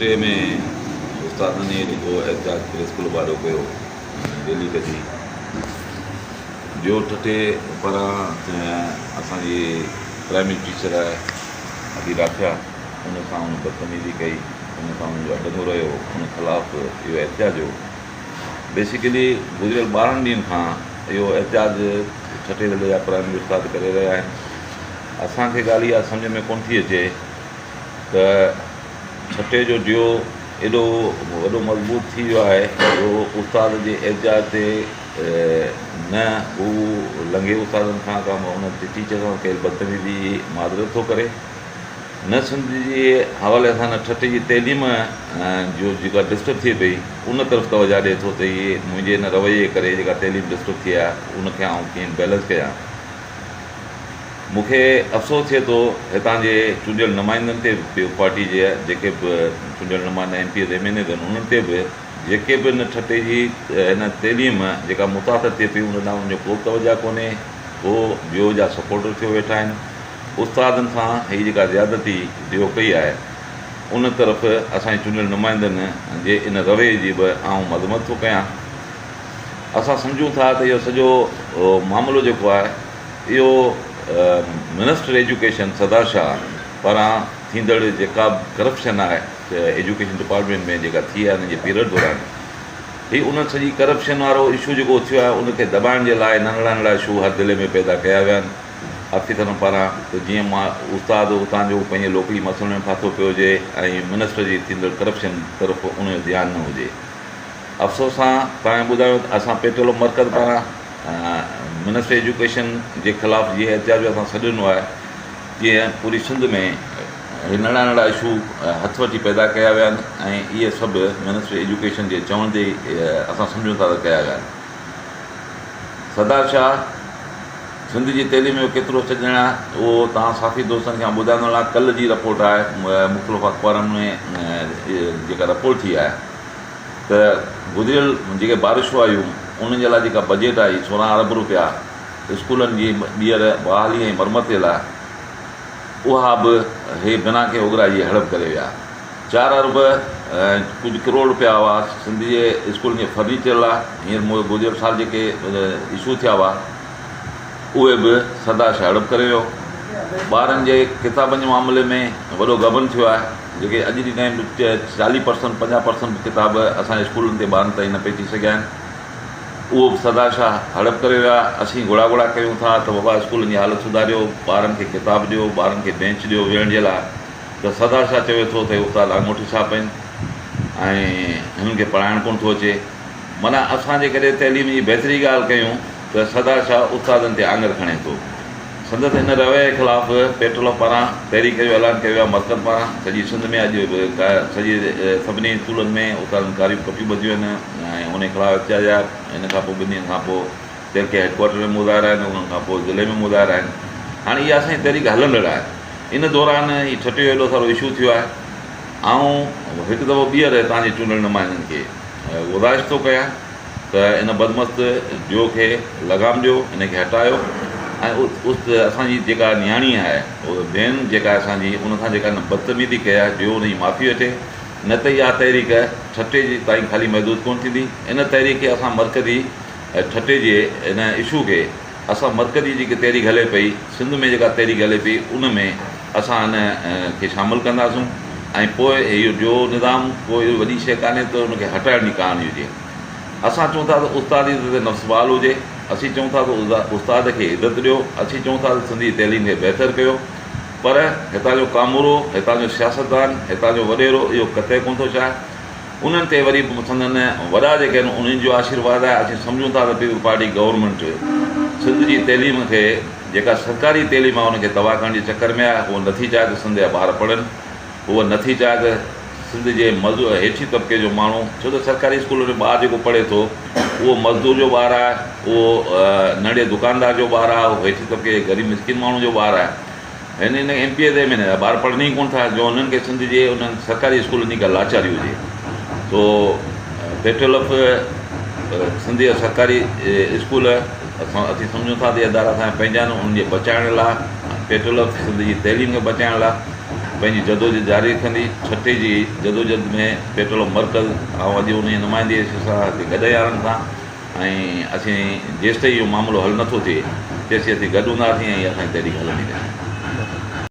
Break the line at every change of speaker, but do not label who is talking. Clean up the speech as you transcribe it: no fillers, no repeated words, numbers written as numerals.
छठे में उस्तादनि जेको एहतियात करे स्कूल वारो कयो डेली कढी ॿियो ठठे पारां असांजी प्राइमरी टीचर आहे अदी राखिया उन सां उन बदतमीज़ी कई उन सां उनजो अॾंगो रहियो उन ख़िलाफ़ु इहो एहतियात जो बेसिकली गुज़िरियल 12 ॾींहंनि खां इहो एहतियात छठे दर्जे जा प्राइमरी उस्ताद करे रहिया आहिनि। असांखे ॻाल्हि इहा सम्झ में कोन थी अचे त छठे जो ॾियो एॾो वॾो मज़बूत थी वियो आहे जो उस्ताद जे एहतियात ते न हू लंघे उस्तादनि खां का हुन टीचर सां कयल बदतमीज़ी मादरत थो करे न सिंध जे हवाले सां न छठे जी तइलीम जो जेका डिस्टर्ब थिए पई उन तरफ़ तवजा ॾिए थो त इहे मुंहिंजे हिन रवैये करे जेका तइलीम डिस्टर्ब थी आहे उनखे आउं कीअं बैलेंस कयां। मूंखे अफ़सोस थिए थो हितां जे चूंडियल नुमाइंदनि ते बि पार्टी जे जेके बि चूंडियल नुमाइंदा MPs MNAs आहिनि उन्हनि ते बि जेके बि हिन छठे जी हिन तइलीम जेका मुतासिर थिए पई उन ॾांहुं उनजो को तवजा कोन्हे को ॿियो जा सपोर्टर थियो वेठा आहिनि। उस्तादनि सां हीअ जेका ज़्यादती ॾियो कई आहे उन तरफ़ असांजे चूंडियल नुमाइंदनि जे इन रवैये जी बि आउं मज़मत थो कयां। असां सम्झूं था त इहो सॼो मामिलो जेको आहे इहो मिनिस्टर एजुकेशन सरदार शाह पारां थींदड़ जेका बि करप्शन आहे एजुकेशन डिपार्टमेंट में जेका थी आहे हिन जे पीरियड दौरान हीअ उन सॼी करप्शन वारो इशू जेको थियो आहे उनखे दॿाइण जे लाइ नंढड़ा नंढड़ा इशू हर ज़िले में पैदा कया विया आहिनि ऑफिसरनि पारां त जीअं मां उस्ताद उतां जो पंहिंजे लोकली मसइलनि में फाथो पियो हुजे ऐं मिनिस्टर जी थींदड़ करप्शन तरफ़ उनजो ध्यानु न हुजे। अफ़सोस सां तव्हांखे ॿुधायो त असां पेट्रोल मर्कज़ पारां मिनिस्टर एजुकेशन जे ख़िलाफ़ु जीअं एहतियात जो असां सॾु ॾिनो आहे जीअं पूरी सिंध में नंढा नंढा इशू हथ वठी पैदा कया विया आहिनि ऐं इहे सभु मिनिस्टर एजुकेशन जे चवण ते असां सम्झूं था त कया विया आहिनि। सरदार शाह सिंध जी तइलीम जो केतिरो छॾणु आहे उहो तव्हां साथी दोस्तनि खे ॿुधाइण लाइ कल्ह जी रिपोर्ट आहे मुख़्तलिफ़ अख़बारनि में जेका रिपोर्ट थी आहे त गुज़िरियल जेके बारिशूं आयूं उन्हनि जे लाइ जेका बजट आई 16 अरब रुपया स्कूलनि जी ॿीहर बहाली ऐं मरमत जे लाइ उहा बि हे बिना के उघरा जी हड़प करे विया। 4 अरब कुझु करोड़ रुपया हुआ सिंध जे स्कूलनि जे फर्नीचर लाइ हींअर गुज़िरियल साल जेके इशू थिया हुआ उहे बि सरदार शाह हड़प करे वियो। ॿारनि जे किताबनि जे मामले में वॾो गबन थियो आहे जेके अॼु जे टाइम 40% 50% किताब असांजे स्कूलनि ते ॿारनि ताईं न पहुची सघिया आहिनि उहो बि सरदार शाह हड़प करे विया। असीं घुड़ा कयूं था त बाबा स्कूलनि जी हालत सुधारियो ॿारनि खे किताब ॾियो ॿारनि खे बेंच ॾियो वेहण जे लाइ त सरदार शाह चवे थो त उस्ताद आङूठी छाप आहिनि ऐं हिननि खे पढ़ाइणु कोन थो अचे। माना असां जेकॾहिं तइलीम जी बहितरी ॻाल्हि कयूं त सरदार शाह उस्तादनि ते आङुर खणे थो। संदसि हिन रवैये जे ख़िलाफ़ु पेट्रोल पारां तहरीक जो ऐलान कयो आहे मर्कज़ पारां सॼी सिंध में अॼु सॼी सभिनी स्कूलनि में उस्तादनि कारियूं कपियूं ॿधियूं आहिनि ऐं उन ख़िलाफ़ु एहतिजाज हिन खां पोइ 2 ॾींहंनि खां पोइ कंहिंखे हेडक्वाटर में मुज़ाहिरा आहिनि उन्हनि खां पोइ ज़िले में मुज़ाहिरा आहिनि। हाणे इहा असांजी तहरीक हलंदड़ आहे। इन दौरान हीउ छठे एॾो सारो इशू थियो आहे। ऐं हिकु दफ़ो ॿीहर तव्हांजे चूंडियल नुमाइंदनि खे गुज़ारिश थो कयां त इन बदमस्त ॾियो खे लॻाम ॾियो इनखे हटायो ऐं असांजी जेका नियाणी आहे उहा भेण जेका असांजी उन सां जेका बदतमीज़ी कई आहे ॾियो उनजी माफ़ी वठे न त इहा तहरीक छठे जी ताईं ख़ाली महदूद कोन थींदी। इन तहरीक खे असां मर्कज़ी छठे जे इन इशू खे असां मर्कज़ी जेकी तहरीक हले पई सिंध में जेका तहरीक हले पई उन में असां इन खे शामिलु कंदासूं ऐं पोइ इहो ॾियो निज़ाम कोई वॾी शइ कान्हे त उनखे हटाइण जी कहाणी हुजे। असां चऊं था त उस्ताद जी ते नफ़्सबाल हुजे असीं चऊं था त उस्ताद खे इज़त ॾियो असीं चऊं था त सिंधी तइलीम खे बहितर कयो पर हितां जो कामूरो हितां जो सियासतदान हितां जो वॾेरो इहो कतई कोन थो चाहे। उन्हनि ते वरी संदनि वॾा जेके आहिनि उन्हनि जो आशीर्वाद आहे। असीं सम्झूं था त पीपल पार्टी गवर्नमेंट सिंध जी तइलीम खे जेका सरकारी तइलीम आहे उनखे तबाह करण जे चकर में आहे। उहो नथी चाहे त सिंध जा ॿार पढ़नि उहा नथी चाहे त सिंध जे मज़दूर हेठी तबिके जो माण्हू छो त सरकारी स्कूल में ॿारु जेको पढ़े थो उहो मज़दूर जो ॿारु आहे उहो नंढे दुकानदार जो ॿारु आहे उहो हेठी तबिके ग़रीब मिसकिन माण्हू जो ॿारु आहे। हिन MPs MNAs जा ॿार पढ़नि ई कोन था जो उन्हनि खे सिंध जे उन्हनि सरकारी स्कूलनि जी का लाचारी हुजे। तो पेट्रोल सिंध जा सरकारी स्कूल असीं सम्झूं था त इदारा असांजा पंहिंजा आहिनि उन्हनि जे बचाइण लाइ पेट्रोल सिंध जी तइलीम खे बचाइण लाइ पंहिंजी जदोजहद जारी रखंदी। छठे जी जदोजहद में पेट्रोल मर्कज़ ऐं अॼु उन नुमाइंदे सां गॾु आणनि था ऐं असीं जेसिताईं इहो मामिलो हल नथो थिए तेसिताईं असीं गॾु हूंदासीं ऐं असांजी तहरीक हलंदी रहंदी।